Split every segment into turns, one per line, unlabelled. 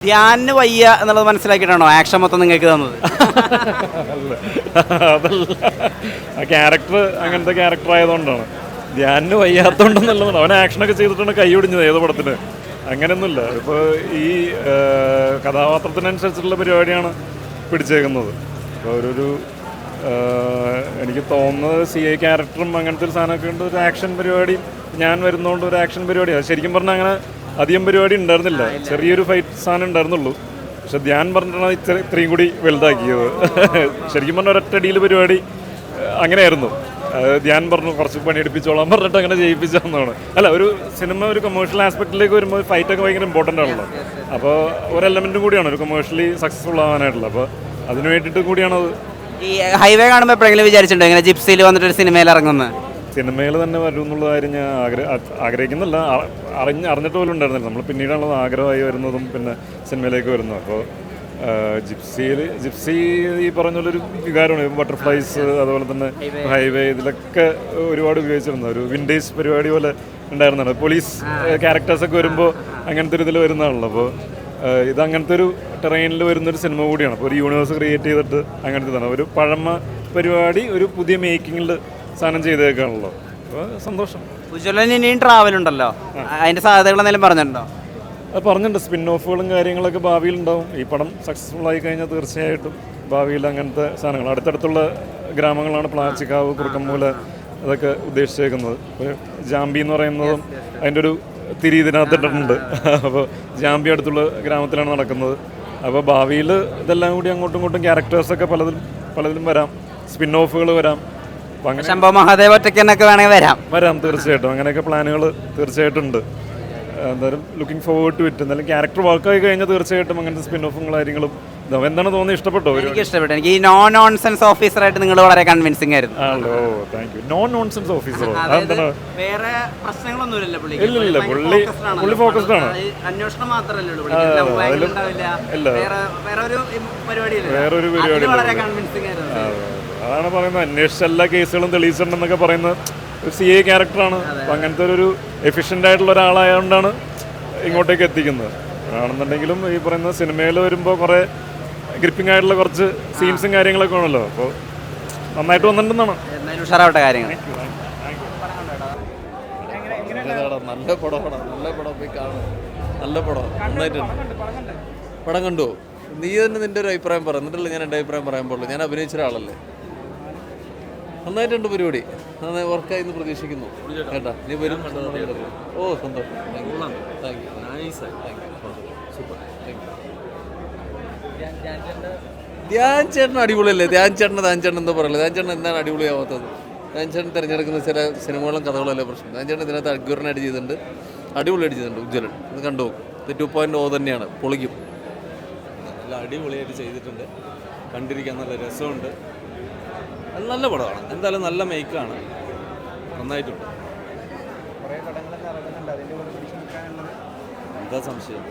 ധ്യാനിന് വയ്യ എന്നുള്ളത് മനസ്സിലാക്കിയിട്ടാണോ ആക്ഷൻ മൊത്തം നിങ്ങൾക്ക് തന്നത്?
അതല്ല, ആ ക്യാരക്ടർ അങ്ങനത്തെ ക്യാരക്ടർ ആയതുകൊണ്ടാണ്. ധ്യാനിന് വയ്യാത്തതുകൊണ്ടെന്നുള്ളത് അവൻ ആക്ഷനൊക്കെ ചെയ്തിട്ടാണ് കൈ ഒടിഞ്ഞത് ഏത് പടത്തിന്. അങ്ങനെയൊന്നുമില്ല. ഇപ്പോൾ ഈ കഥാപാത്രത്തിനനുസരിച്ചുള്ള പരിപാടിയാണ് പിടിച്ചേക്കുന്നത്. അപ്പോൾ ഒരു എനിക്ക് തോന്നുന്നത് CI ക്യാരക്ടറും അങ്ങനത്തെ ഒരു സാധനമൊക്കെ ഉണ്ട്. ഒരു ആക്ഷൻ പരിപാടി ഞാൻ വരുന്നതുകൊണ്ട് ഒരു ആക്ഷൻ പരിപാടിയാണ്. ശരിക്കും പറഞ്ഞാൽ അങ്ങനെ അധികം പരിപാടി ഉണ്ടായിരുന്നില്ല, ചെറിയൊരു ഫൈറ്റ് സാധനം ഉണ്ടായിരുന്നുള്ളൂ. പക്ഷെ ധ്യാൻ പറഞ്ഞിട്ടാണ് ഇത്രയും കൂടി വലുതാക്കിയത്. ശരിക്കും പറഞ്ഞാൽ ഒരൊറ്റടിയിൽ പരിപാടി അങ്ങനെയായിരുന്നു. ധ്യാൻ പറഞ്ഞു കുറച്ച് പണിയെടുപ്പിച്ചോളാൻ പറഞ്ഞിട്ട് അങ്ങനെ ചെയ്യിപ്പിച്ചാന്നാണ്. അല്ല, ഒരു സിനിമ ഒരു കൊമേഴ്ഷ്യൽ ആസ്പെക്റ്റിലേക്ക് വരുമ്പോൾ ഫൈറ്റൊക്കെ ഭയങ്കര ഇമ്പോർട്ടൻ്റ് ആണല്ലോ. അപ്പോൾ ഒരു എലമെൻറ്റും കൂടിയാണ് ഒരു കൊമേഴ്ഷ്യലി സക്സസ്ഫുൾ ആവാനായിട്ടുള്ളത്. അപ്പോൾ അതിന് വേണ്ടിയിട്ട് കൂടിയാണത്.
ഈ ഹൈവേ കാണുമ്പോൾ എപ്പോഴെങ്കിലും വിചാരിച്ചിട്ടുണ്ടോ ഇങ്ങനെ ജിപ്സിയിൽ വന്നിട്ടൊരു സിനിമയിൽ ഇറങ്ങുന്നത്?
സിനിമയിൽ തന്നെ വരും എന്നുള്ള കാര്യം ഞാൻ ആഗ്രഹിക്കുന്നില്ല, അറിഞ്ഞിട്ട് പോലും ഉണ്ടായിരുന്നില്ല. നമ്മൾ പിന്നീടാണത് ആഗ്രഹമായി വരുന്നതും പിന്നെ സിനിമയിലേക്ക് വരുന്നത്. അപ്പോൾ ജിപ്സി ഈ പറഞ്ഞൊരു വികാരമാണ്. ബട്ടർഫ്ലൈസ്, അതുപോലെ തന്നെ ഹൈവേ, ഇതിലൊക്കെ ഒരുപാട് ഉപയോഗിച്ചിരുന്നു. ഒരു വിൻറ്റേജ് പരിപാടി പോലെ ഉണ്ടായിരുന്നതാണ്. പോലീസ് ക്യാരക്ടേഴ്സൊക്കെ വരുമ്പോൾ അങ്ങനത്തെ ഒരു ഇതിൽ വരുന്നതാണല്ലോ. അപ്പോൾ ഇത് അങ്ങനത്തെ ഒരു ടെറൈനിൽ വരുന്നൊരു സിനിമ കൂടിയാണ്. അപ്പോൾ ഒരു യൂണിവേഴ്സ് ക്രിയേറ്റ് ചെയ്തിട്ട് അങ്ങനത്തെ തന്നെ ഒരു പഴമ പരിപാടി ഒരു പുതിയ മേക്കിങ്ങിൽ സാധനം ചെയ്തേക്കാണല്ലോ. അപ്പോൾ സന്തോഷം.
ഉജ്വലൻ ഇനിയും ട്രാവൽ ഉണ്ടല്ലോ, അതിൻ്റെ സാധ്യതകൾ എന്തെങ്കിലും പറഞ്ഞിട്ടുണ്ടോ?
അത് പറഞ്ഞിട്ടുണ്ട്. സ്പിൻ ഓഫുകളും കാര്യങ്ങളൊക്കെ ഭാവിയിൽ ഉണ്ടാവും. ഈ പടം സക്സസ്ഫുൾ ആയി കഴിഞ്ഞാൽ തീർച്ചയായിട്ടും ഭാവിയിൽ അങ്ങനത്തെ സാധനങ്ങൾ അടുത്തടുത്തുള്ള ഗ്രാമങ്ങളാണ് പ്ലാച്ചിക്കാവ്, കുറുക്കമ്മൂല, അതൊക്കെ ഉദ്ദേശിച്ചേക്കുന്നത്. ഒരു ജാമ്പി എന്ന് പറയുന്നതും അതിൻ്റെ ഒരു തിരി ഇതിനകത്തിട്ടുണ്ട്. അപ്പോൾ ജാമ്പി അടുത്തുള്ള ഗ്രാമത്തിലാണ് നടക്കുന്നത്. അപ്പോൾ ഭാവിയിൽ ഇതെല്ലാം കൂടി അങ്ങോട്ടും ഇങ്ങോട്ടും ക്യാരക്ടേഴ്സൊക്കെ പലതിലും വരാം, സ്പിൻ ഓഫുകൾ വരാം. അപ്പോൾ അങ്ങനെ
ശംഭോ മഹാദേവ് ഒറ്റയ്ക്കെന്നൊക്കെ വേണമെങ്കിൽ വരാം
തീർച്ചയായിട്ടും. അങ്ങനെയൊക്കെ പ്ലാനുകൾ തീർച്ചയായിട്ടും ഉണ്ട്. എന്തായാലും ലുക്കിംഗ് ഫോർവേഡ് ടു ഇറ്റ്. എന്തായാലും ക്യാരക്ടർ വർക്കായി കഴിഞ്ഞാൽ തീർച്ചയായിട്ടും അങ്ങനത്തെ സ്പിൻ ഓഫും കാര്യങ്ങളും. എന്താണ് തോന്നി? ഇഷ്ടപ്പെട്ടോ?
എനിക്ക് ഇഷ്ടപ്പെട്ടു. എനിക്ക് ഈ നോൺസെൻസ് ഓഫീസറായിട്ട് നിങ്ങൾ വളരെ കൺവിൻസിംഗ് ആയിരുന്നു.
Hello, thank U. നോൺസെൻസ് ഓഫീസറോ?
വേറെ പ്രശ്നങ്ങളൊന്നുമില്ല.
ഇല്ല, പുള്ളി ഫോക്കസ്ഡ് ആണ്.
അന്വേഷണം മാത്രമല്ലേ ഉള്ളൂ,
വേറൊരു പരിപാടി. അതാണ് പറയുന്നത്, അന്വേഷിച്ച എല്ലാ കേസുകളും തെളിയിച്ചിട്ടുണ്ടെന്നൊക്കെ പറയുന്നത് ഒരു CI ക്യാരക്ടറാണ്. അപ്പം അങ്ങനത്തെ ഒരു എഫിഷ്യൻ്റ് ആയിട്ടുള്ള ഒരാളായതുകൊണ്ടാണ് ഇങ്ങോട്ടേക്ക് എത്തിക്കുന്നത്. ആണെന്നുണ്ടെങ്കിലും ഈ പറയുന്ന സിനിമയിൽ വരുമ്പോൾ കുറേ ഗ്രിപ്പിംഗ് ആയിട്ടുള്ള കുറച്ച് സീൻസും കാര്യങ്ങളൊക്കെ ആണല്ലോ. അപ്പോൾ നന്നായിട്ട് വന്നിട്ടുണ്ടെന്നാണ്.
ഉഷാറാവട്ടെ കാര്യങ്ങൾ.
നല്ല പടമാണ്, നല്ല പടം പോയി കാണും. നല്ല പടം, നന്നായിട്ടുണ്ട്. പടം കണ്ടു. നീ തന്നെ നിൻ്റെ ഒരു അഭിപ്രായം പറ, എന്നിട്ടല്ലേ ഞാൻ എൻ്റെ അഭിപ്രായം പറയാൻ പാടുള്ളൂ. ഞാൻ അഭിനയിച്ച ഒരാളല്ലേ. നന്നായിട്ടുണ്ട് പരിപാടി, നന്നായി വർക്കായി എന്ന് പ്രതീക്ഷിക്കുന്നു. കേട്ടാ, നീ വരും. ഓ, സന്തോഷം. ധ്യാൻ ചേട്ടൻ അടിപൊളിയല്ലേ? ധ്യാൻ ചേട്ടൻ എന്താ പറയല്ലേ? ധ്യാൻ ചേട്ടൻ എന്താണ് അടിപൊളിയാവാത്തത്? ധ്യാൻ ചേട്ടൻ തിരഞ്ഞെടുക്കുന്ന ചില സിനിമകളും കഥകളല്ലേ പ്രശ്നം. ധ്യാൻ ചേട്ടൻ ഇതിനകത്ത് അഗ്യൂറിനായിട്ട് ചെയ്തിട്ടുണ്ട്, അടിപൊളിയായിട്ട് ചെയ്തിട്ടുണ്ട്. ഉജ്വലൻ ഇത് കണ്ടു നോക്കും. ഇത് 2.0 തന്നെയാണ്, പൊളിക്കും.
നല്ല അടിപൊളിയായിട്ട് ചെയ്തിട്ടുണ്ട്, കണ്ടിരിക്കാൻ നല്ല രസമുണ്ട്. നല്ല പടമാണ്, എന്തായാലും നല്ല മേക്കാണ്, നന്നായിട്ടുണ്ട്. എന്താ സംശയം?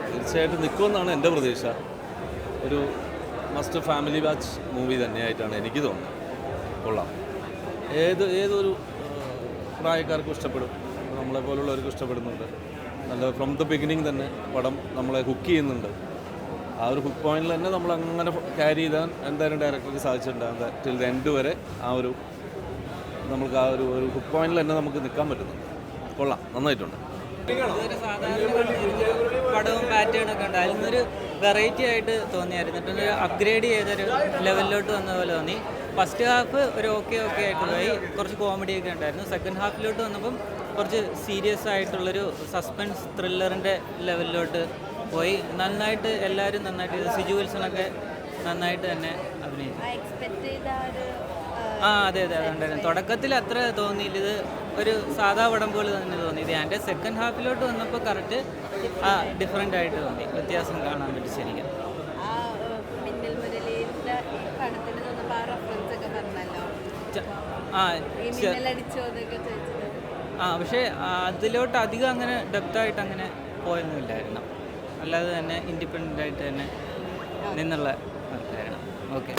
തീർച്ചയായിട്ടും നിൽക്കുമെന്നാണ് എൻ്റെ പ്രതീക്ഷ. ഒരു മസ്റ്റ് ഫാമിലി വാച്ച് മൂവി തന്നെയായിട്ടാണ് എനിക്ക് തോന്നുന്നത്. കൊള്ളാം, ഏതൊരു പ്രായക്കാർക്കും ഇഷ്ടപ്പെടും, നമ്മളെപ്പോലുള്ളവർക്കും ഇഷ്ടപ്പെടുന്നുണ്ട്. നല്ല ഫ്രം ദ ബിഗിനിങ് തന്നെ പടം നമ്മളെ ഹുക്ക് ചെയ്യുന്നുണ്ട്. ആ ഒരു ഹുക്ക് പോയിന്റിൽ തന്നെ നമ്മൾ അങ്ങനെ ക്യാരി ചെയ്താൽ എന്തായാലും ഡയറക്ടർക്ക് സാധിച്ചിട്ടുണ്ടാകും. ടിൽ ദ എൻഡ് വരെ നമുക്ക് ആ ഒരു ഹുക്ക് പോയിന്റിൽ തന്നെ നമുക്ക് നിൽക്കാൻ പറ്റുന്നുണ്ട്. കൊള്ളാം, നന്നായിട്ടുണ്ട്.
പടവും പാറ്റേണൊക്കെ ഉണ്ട്. അതിൽ നിന്നൊരു വെറൈറ്റി ആയിട്ട് തോന്നിയായിരുന്നു. ഒരു അപ്ഗ്രേഡ് ചെയ്തൊരു ലെവലിലോട്ട് വന്ന പോലെ തോന്നി. ഫസ്റ്റ് ഹാഫ് ഒരു ഓക്കെ ആയിട്ട് പോയി, കുറച്ച് കോമഡിയൊക്കെ ഉണ്ടായിരുന്നു. സെക്കൻഡ് ഹാഫിലോട്ട് വന്നപ്പം കുറച്ച് സീരിയസ് ആയിട്ടുള്ളൊരു സസ്പെൻസ് ത്രില്ലറിൻ്റെ ലെവലിലോട്ട് പോയി. നന്നായിട്ട് എല്ലാവരും നന്നായിട്ട്, സിജു വിൽസണൊക്കെ നന്നായിട്ട് തന്നെ അഭിനയിച്ചു. അതെ അതുണ്ടായിരുന്നു. തുടക്കത്തിൽ അത്ര തോന്നിയില്ല, ഇത് ഒരു സാധാ പടം പോലെ തന്നെ തോന്നി. എൻ്റെ സെക്കൻഡ് ഹാഫിലോട്ട് വന്നപ്പോൾ കറക്റ്റ് ഡിഫറെൻ്റ് ആയിട്ട് തോന്നി, വ്യത്യാസം കാണാൻ പറ്റി ശരിക്കും. പക്ഷേ അതിലോട്ട് അധികം അങ്ങനെ ഡെപ്തായിട്ട് അങ്ങനെ പോയൊന്നുമില്ലായിരുന്നു. അല്ലാതെ തന്നെ ഇൻഡിപെൻഡൻ്റ് ആയിട്ട് തന്നെ നിന്നുള്ള ആൾക്കാരാണ്. ഓക്കെ,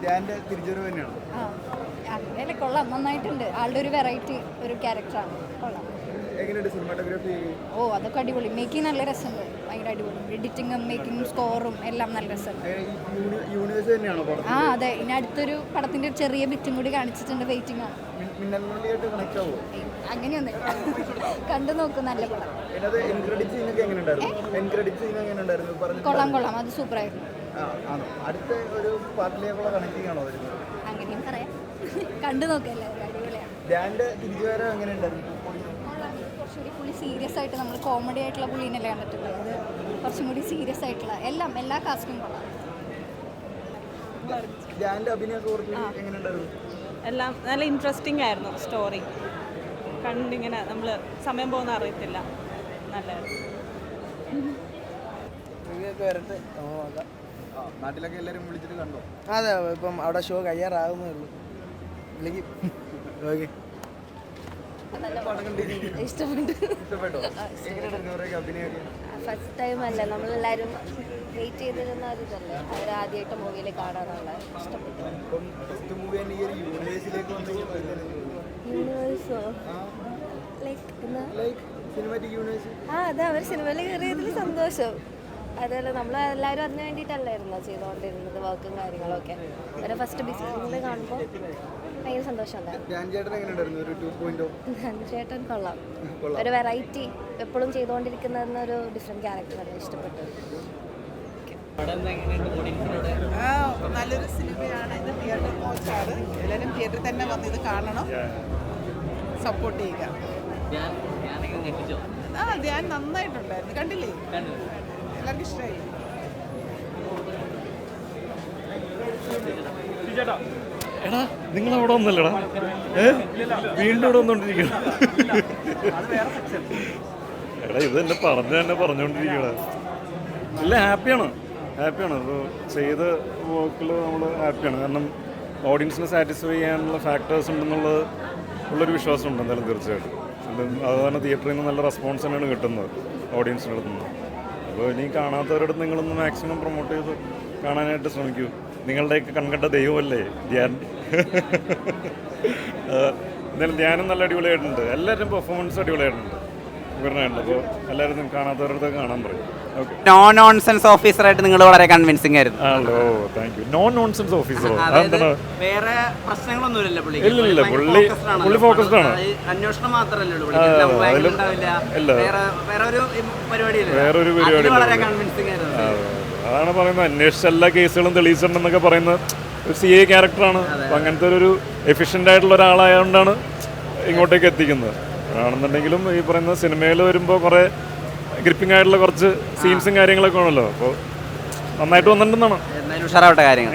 കൊള്ളാം, നന്നായിട്ടുണ്ട്. ആളുടെ ഒരു വെറൈറ്റി ഒരു ക്യാരക്ടറാണ്. കൊള്ളാം. എങ്ങനെയുണ്ട് സിനിമാറ്റോഗ്രാഫി?
ഓ അതൊക്കെ അടിപൊളി. മേക്കിംഗ് നല്ല രസമുണ്ട്, ഭയങ്കര അടിപൊളി. എഡിറ്റിങ്ങും മേക്കിങ്ങും സ്കോറും എല്ലാം നല്ല രസമുണ്ട്.
യൂണിവേഴ്സ് തന്നെയാണോ പടം?
ആ അതെ, ഇനി അടുത്തൊരു പടത്തിന്റെ ചെറിയ ബിറ്റും കൂടി കാണിച്ചിട്ടുണ്ട്, വെയിറ്റിംഗ് ആണ്.
മിന്നലിനോടിയായിട്ട് കണക്ട് ആവുമോ?
അങ്ങനെയൊന്നും കണ്ടു നോക്കും, നല്ല പടം.
അതിനകത്ത് എൻക്രെഡിറ്റ് സീനൊക്കെ എങ്ങനെയുണ്ടായിരുന്നു? എൻക്രെഡിറ്റ് സീൻ എങ്ങനെയുണ്ടായിരുന്നു?
കൊള്ളാം കൊള്ളാം, അത് സൂപ്പറായിരുന്നു.
ആണോ? അടുത്ത ഒരു പാർട്ടിലേക്കുള്ള കണക്റ്റിംഗ് ആണോ വരുന്നത്?
അങ്ങനെയും പറയാം. കണ്ടു നോക്കല്ലേ, അടിപൊളിയാണ്.
ധ്യാൻ്റെ തിരിച്ചുവരവ് എങ്ങനെയുണ്ടായിരുന്നു?
കുറച്ചുകൂടി പുള്ളി സീരിയസ് ആയിട്ട്, നമ്മൾ കോമഡി ആയിട്ടുള്ള പുള്ളീനല്ലേ കണ്ടിട്ടുള്ളത്, അത് കുറച്ചും കൂടി സീരിയസ് ആയിട്ടുള്ള എല്ലാ കാസ്റ്റും കൊള്ളാം.
ധ്യാൻ്റെ അഭിനയമൊക്കെ കുറച്ച് എങ്ങനെയുണ്ടായിരുന്നു?
എല്ലാം നല്ല ഇൻട്രസ്റ്റിംഗ് ആയിരുന്നു. സ്റ്റോറി കണ്ടിങ്ങനെ നമ്മൾ സമയം പോകുന്ന അറിയത്തില്ല. നല്ലതായിരുന്നു.
നാട്ടിലൊക്കെ എല്ലാവരും വിളിച്ചിട്ട് കണ്ടോ?
അതെ, ഇപ്പം അവിടെ ഷോ കഴിയാറാകുന്നേ ഉള്ളൂ. വിളിക്കും. ഓക്കെ,
ഇഷ്ടപ്പെട്ടു.
ഇഷ്ടപ്പെട്ടോ? എങ്ങനെയുണ്ടായിരുന്നു അവരൊക്കെ അഭിനയമൊക്കെ?
ഫസ്റ്റ് ടൈം അല്ലേ, നമ്മളെല്ലാവരും വെയിറ്റ് ചെയ്തിരുന്ന ഒരു ഇതല്ലേ, അവർ ആദ്യമായിട്ട് മൂവിയിൽ കാണാനുള്ള ഇഷ്ടപ്പെട്ടു.
ഇപ്പം ഫസ്റ്റ് മൂവി തന്നെ ഈ ഒരു യൂണിവേഴ്സിലേക്ക് വന്നെങ്കിൽ
യൂണിവേഴ്സോ
ലൈക്ക് സിനിമാറ്റിക് യൂണിവേഴ്സ്.
അതെ, അവർ സിനിമയിൽ കയറിയതിൽ സന്തോഷം. അതുപോലെ നമ്മൾ എല്ലാവരും അതിന് വേണ്ടിയിട്ടല്ലായിരുന്നു ചെയ്തുകൊണ്ടിരുന്നത്, വർക്കും കാര്യങ്ങളൊക്കെ. അവരെ ഫസ്റ്റ് ബിസിനസ്സിൽ കാണുമ്പോൾ ഭയങ്കര സന്തോഷം ഉണ്ടായിരുന്നു.
ധ്യാൻ ചേട്ടൻ എങ്ങനെയുണ്ടായിരുന്നു? ഒരു 2.0
ചേട്ടൻ കൊള്ളാം, ഒരു വെറൈറ്റി എപ്പോഴും ചെയ്തുകൊണ്ടിരിക്കുന്നതെന്നൊരു ഡിഫറെൻറ്റ് ക്യാരക്ടർ നല്ല ഇഷ്ടപ്പെട്ടു.
നല്ലൊരു സിനിമയാണ്. ഇത് തിയേറ്റർ കോച്ചാണ്. എല്ലാവരും തിയേറ്ററിൽ തന്നെ വന്ന് ഇത് കാണണം, സപ്പോർട്ട് ചെയ്യുക. ധ്യാൻ നന്നായിട്ടുണ്ടായിരുന്നു. കണ്ടില്ലേ? എല്ലാവർക്കും ഇഷ്ടമായി.
എടാ നിങ്ങൾ അവിടെ ഒന്നല്ലടാ, വീണ്ടും ഇവിടെ വന്നോണ്ടിരിക്കണം. എടാ ഇത് എന്നെ പറഞ്ഞുകൊണ്ടിരിക്കണ. ഇല്ല, ഹാപ്പിയാണ്. അപ്പോൾ ചെയ്ത വർക്കിൽ നമ്മൾ ഹാപ്പിയാണ്. കാരണം ഓഡിയൻസിനെ സാറ്റിസ്ഫൈ ചെയ്യാനുള്ള ഫാക്ടേഴ്സ് ഉണ്ടെന്നുള്ളത് ഉള്ളൊരു വിശ്വാസമുണ്ട് എന്തായാലും, തീർച്ചയായിട്ടും. അതുതന്നെ തിയേറ്ററിൽ നിന്ന് നല്ല റെസ്പോൺസ് തന്നെയാണ് കിട്ടുന്നത് ഓഡിയൻസിൻ്റെ അടുത്ത് നിന്ന്. അപ്പോൾ ഇനി കാണാത്തവരുടെ അടുത്ത് നിങ്ങളൊന്ന് മാക്സിമം പ്രൊമോട്ട് ചെയ്ത് കാണാനായിട്ട് ശ്രമിക്കൂ. നിങ്ങളുടെയൊക്കെ കൺകണ്ട ദൈവമല്ലേ ധ്യാൻ. എന്തായാലും ധ്യാനം നല്ല അടിപൊളിയായിട്ടുണ്ട്. എല്ലാവരും പെർഫോമൻസ് അടിപൊളിയായിട്ടുണ്ട്, ഇവരുന്നായിട്ടുണ്ട്. അപ്പോൾ എല്ലാവരും കാണാത്തവരുടെ കാണാൻ പറയും. ഓക്കെ.
നോ നോൺസെൻസ് ഓഫീസറായിട്ട് നിങ്ങൾ വളരെ കൺവിൻസിംഗ് ആയിരുന്നു.
Hello, thank you. No nonsense ഓഫീസറോ? അതെന്താണ്?
വേറെ പ്രശ്നങ്ങളൊന്നുമില്ല
ഇല്ല, പുള്ളി ഫോക്കസ്ഡ് ആണ്.
അന്വേഷണം മാത്രമല്ലേ ഉള്ളൂ,
വേറൊരു പരിപാടി. അതാണ് പറയുന്നത്, അന്വേഷിച്ച എല്ലാ കേസുകളും തെളിയിച്ചിട്ടുണ്ടെന്നൊക്കെ പറയുന്ന ഒരു CI ക്യാരക്ടറാണ്. അപ്പം അങ്ങനത്തെ ഒരു എഫിഷ്യൻ്റ് ആയിട്ടുള്ള ഒരാളായതുകൊണ്ടാണ് ഇങ്ങോട്ടേക്ക് എത്തിക്കുന്നത്. ആണെന്നുണ്ടെങ്കിലും ഈ പറയുന്ന സിനിമയിൽ വരുമ്പോൾ കുറേ ഗ്രിപ്പിംഗ് ആയിട്ടുള്ള കുറച്ച് സീൻസും കാര്യങ്ങളൊക്കെ ആണല്ലോ. അപ്പോൾ നന്നായിട്ട് വന്നിട്ടുണ്ടെന്നാണ്.
എന്തായാലും ഉഷാറാവട്ടെ കാര്യങ്ങൾ.